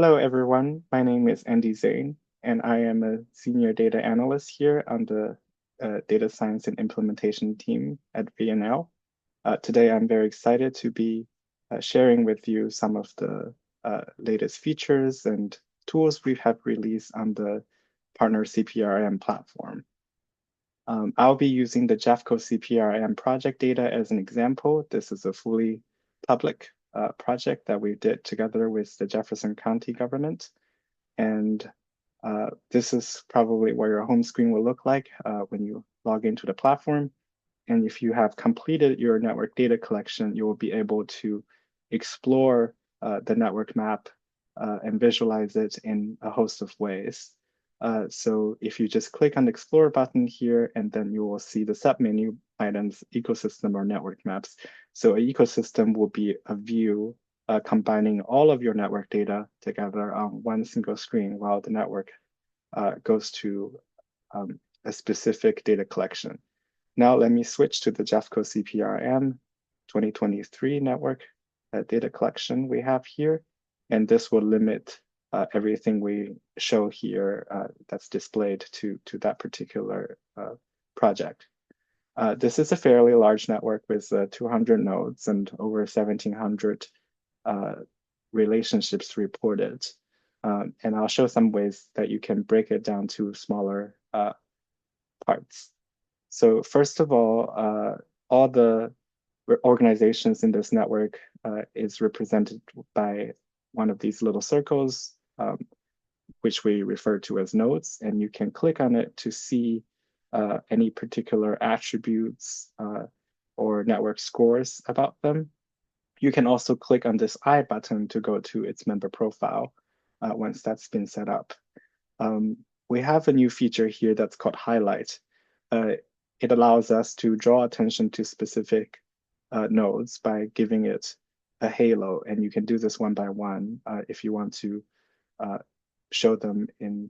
Hello, everyone. My name is Andy Zane, and I am a Senior Data Analyst here on the Data Science and Implementation team at VNL. Today, I'm very excited to be sharing with you some of the latest features and tools we have released on the Partner CPRM platform. I'll be using the Jeffco CPRM project data as an example. This is a fully public project that we did together with the Jefferson County government. And this is probably what your home screen will look like when you log into the platform. And if you have completed your network data collection, you will be able to explore the network map and visualize it in a host of ways. So if you just click on the Explore button here, and then you will see the submenu items, ecosystem or network maps. So an ecosystem will be a view combining all of your network data together on one single screen while the network goes to a specific data collection. Now let me switch to the Jeffco CPRM 2023 network data collection we have here. And this will limit everything we show here that's displayed to that particular project. This is a fairly large network with 200 nodes and over 1,700 relationships reported. And I'll show some ways that you can break it down to smaller parts. So first of all the organizations in this network is represented by one of these little circles, which we refer to as nodes. And you can click on it to see any particular attributes or network scores about them. You can also click on this I button to go to its member profile once that's been set up. We have a new feature here that's called Highlight. It allows us to draw attention to specific nodes by giving it a halo, and you can do this one by one if you want to show them in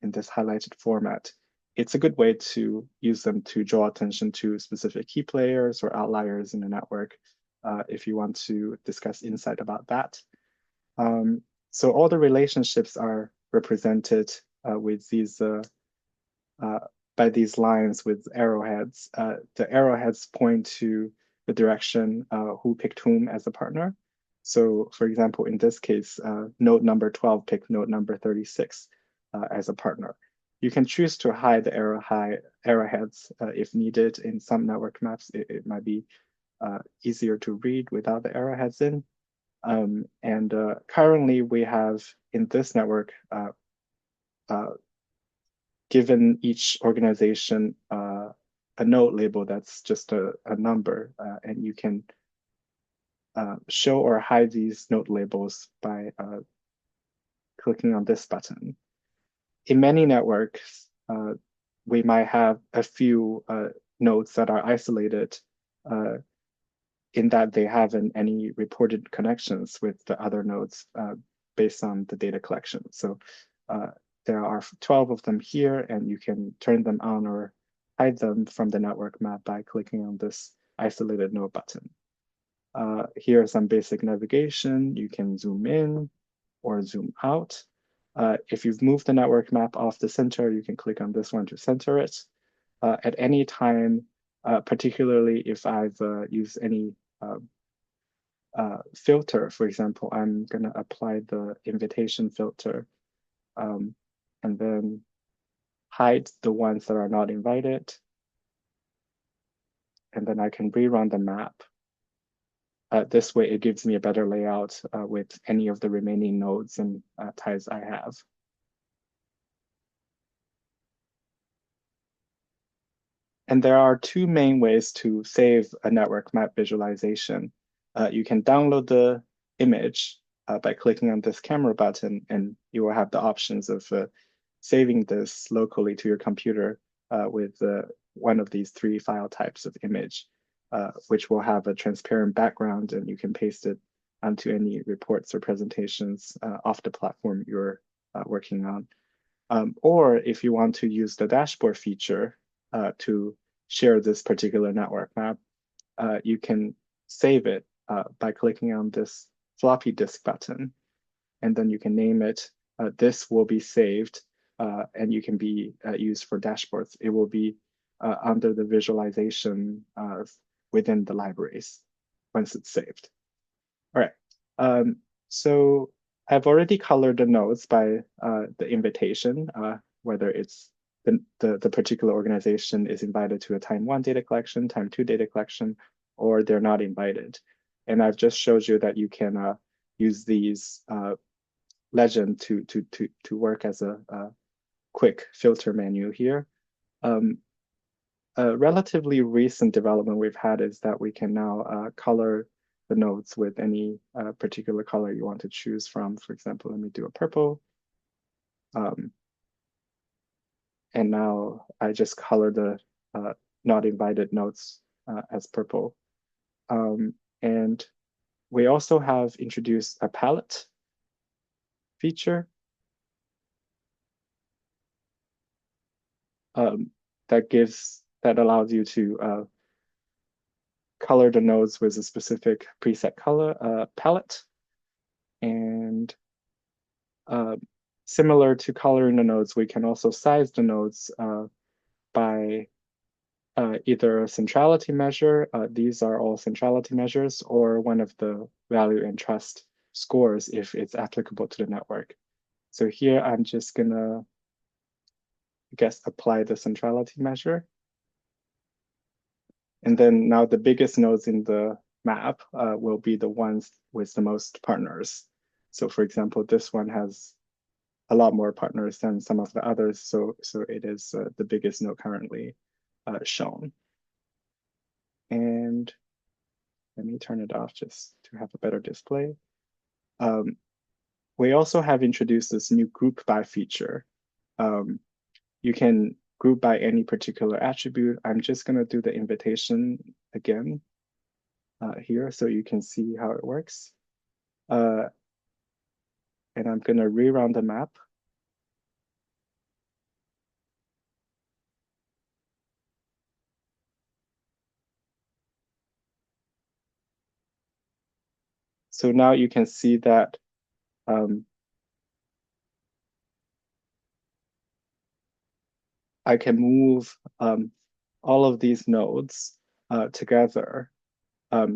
this highlighted format. It's a good way to use them to draw attention to specific key players or outliers in the network if you want to discuss insight about that. So all the relationships are represented with these by these lines with arrowheads. The arrowheads point to the direction who picked whom as a partner. So for example, in this case, node number 12 picked node number 36 as a partner. You can choose to hide the arrowheads if needed. In some network maps, it might be easier to read without the arrowheads in. And currently we have in this network given each organization a node label that's just a number, and you can show or hide these node labels by clicking on this button. In many networks, we might have a few nodes that are isolated in that they haven't any reported connections with the other nodes based on the data collection. So there are 12 of them here, and you can turn them on or hide them from the network map by clicking on this isolated node button. Here are some basic navigation. You can zoom in or zoom out. If you've moved the network map off the center, you can click on this one to center it. At any time, particularly if I've used any filter, for example, I'm going to apply the invitation filter and then hide the ones that are not invited. And then I can rerun the map. This way, it gives me a better layout with any of the remaining nodes and ties I have. And there are two main ways to save a network map visualization. You can download the image by clicking on this camera button, and you will have the options of saving this locally to your computer with one of these three file types of image, which will have a transparent background, and you can paste it onto any reports or presentations off the platform you're working on. Or if you want to use the dashboard feature to share this particular network map, you can save it by clicking on this floppy disk button. and then you can name it. This will be saved, and you can be used for dashboards. It will be under the visualization within the libraries once it's saved. All right. So I've already colored the nodes by the invitation, whether it's the particular organization is invited to a time 1 data collection, time 2 data collection, or they're not invited. And I've just showed you that you can use these legend to work as a quick filter menu here. A relatively recent development we've had is that we can now color the nodes with any particular color you want to choose from. For example, let me do a purple. And now I just color the not invited nodes as purple. And we also have introduced a palette feature that allows you to color the nodes with a specific preset color palette. And similar to coloring the nodes, we can also size the nodes by either a centrality measure, these are all centrality measures, or one of the value and trust scores if it's applicable to the network. So here I'm just gonna, I guess, apply the centrality measure. And then now the biggest nodes in the map will be the ones with the most partners. So for example, this one has a lot more partners than some of the others. So it is the biggest node currently shown. And let me turn it off just to have a better display. We also have introduced this new group by feature. You can group by any particular attribute. I'm just gonna do the invitation again here so you can see how it works. And I'm gonna rerun the map. So now you can see that I can move all of these nodes together.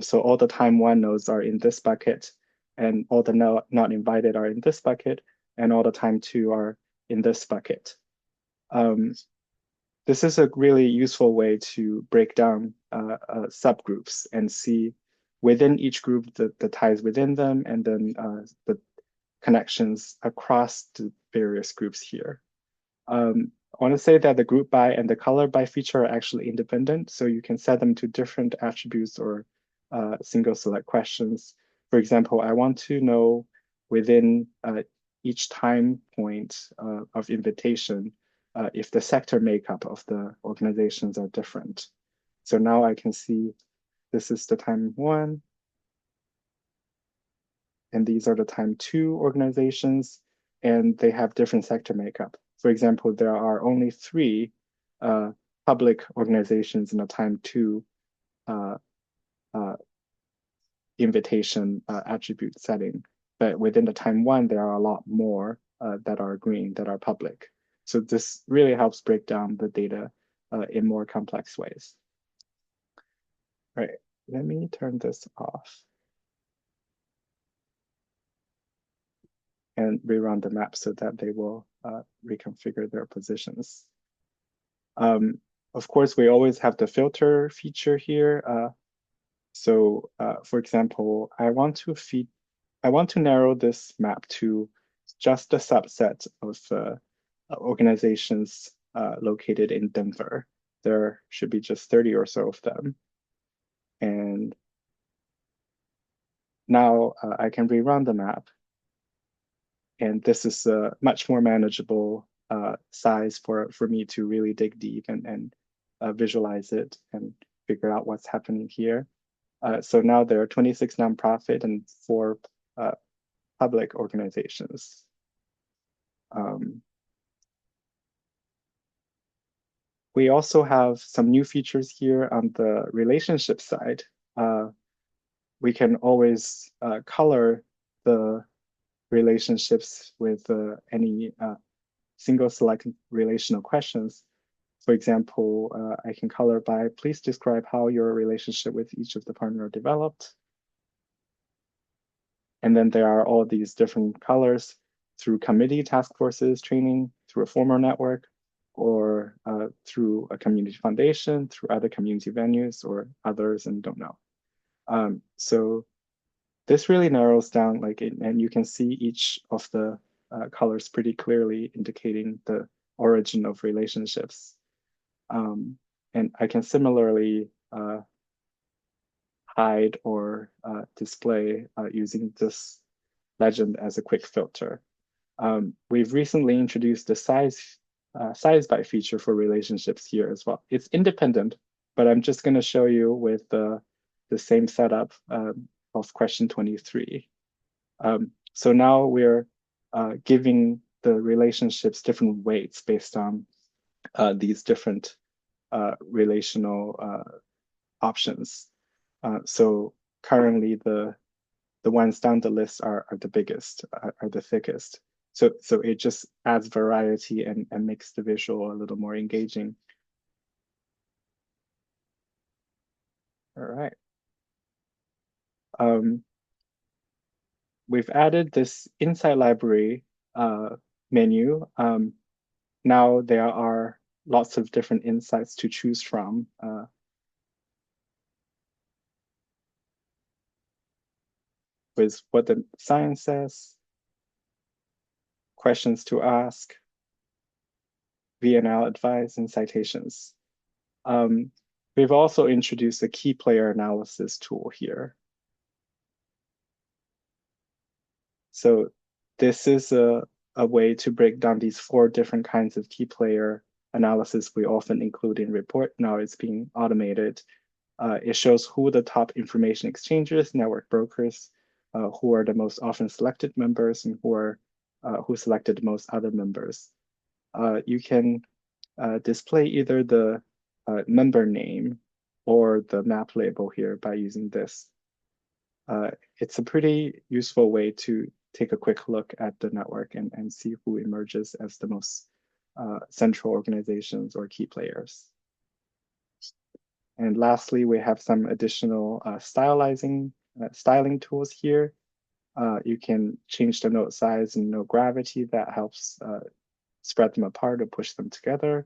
So all the time 1 nodes are in this bucket, and all the not invited are in this bucket, and all the time 2 are in this bucket. This is a really useful way to break down subgroups and see within each group the ties within them, and then the connections across the various groups here. I want to say that the group by and the color by feature are actually independent, so you can set them to different attributes or single select questions. For example, I want to know within each time point of invitation if the sector makeup of the organizations are different. So now I can see this is the time 1, and these are the time 2 organizations, and they have different sector makeup. For example, there are only 3 public organizations in the time 2 invitation attribute setting. But within the time 1, there are a lot more that are green, that are public. So this really helps break down the data in more complex ways. All right, let me turn this off and rerun the map so that they will reconfigure their positions. Of course, we always have the filter feature here. So for example, I want to narrow this map to just a subset of organizations located in Denver. There should be just 30 or so of them. And now I can rerun the map. And this is a much more manageable size for me to really dig deep and visualize it and figure out what's happening here. So now there are 26 nonprofit and 4 public organizations. We also have some new features here on the relationship side. We can always color the relationships with any single select relational questions. For example, I can color by, please describe how your relationship with each of the partner developed. And then there are all these different colors through committee, task forces, training, through a formal network, or through a community foundation, through other community venues, or others, and don't know. So this really narrows down, and you can see each of the colors pretty clearly indicating the origin of relationships. And I can similarly hide or display using this legend as a quick filter. We've recently introduced the size by feature for relationships here as well. It's independent, but I'm just going to show you with the same setup of question 23. So now we're giving the relationships different weights based on these different relational options. So currently the ones down the list are the biggest, are the thickest. So it just adds variety and makes the visual a little more engaging. All right. We've added this Insight Library menu. Now there are lots of different insights to choose from. With what the science says, questions to ask, VNL advice, and citations. We've also introduced a key player analysis tool here. So this is a way to break down these 4 different kinds of key player analysis we often include in report. Now it's being automated. It shows who the top information exchangers, network brokers, who are the most often selected members, and who selected the most other members. You can display either the member name or the map label here by using this. It's a pretty useful way to take a quick look at the network and see who emerges as the most central organizations or key players. And lastly, we have some additional styling tools here. You can change the node size and node gravity. That helps spread them apart or push them together.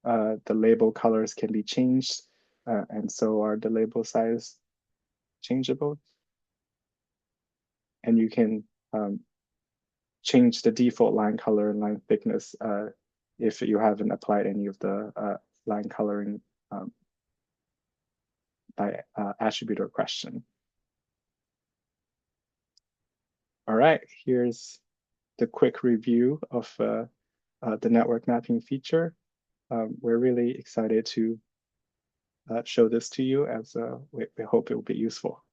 The label colors can be changed, and so are the label size changeable. And you can change the default line color and line thickness if you haven't applied any of the line coloring by attribute or question. All right, here's the quick review of the network mapping feature. We're really excited to show this to you, as we hope it will be useful.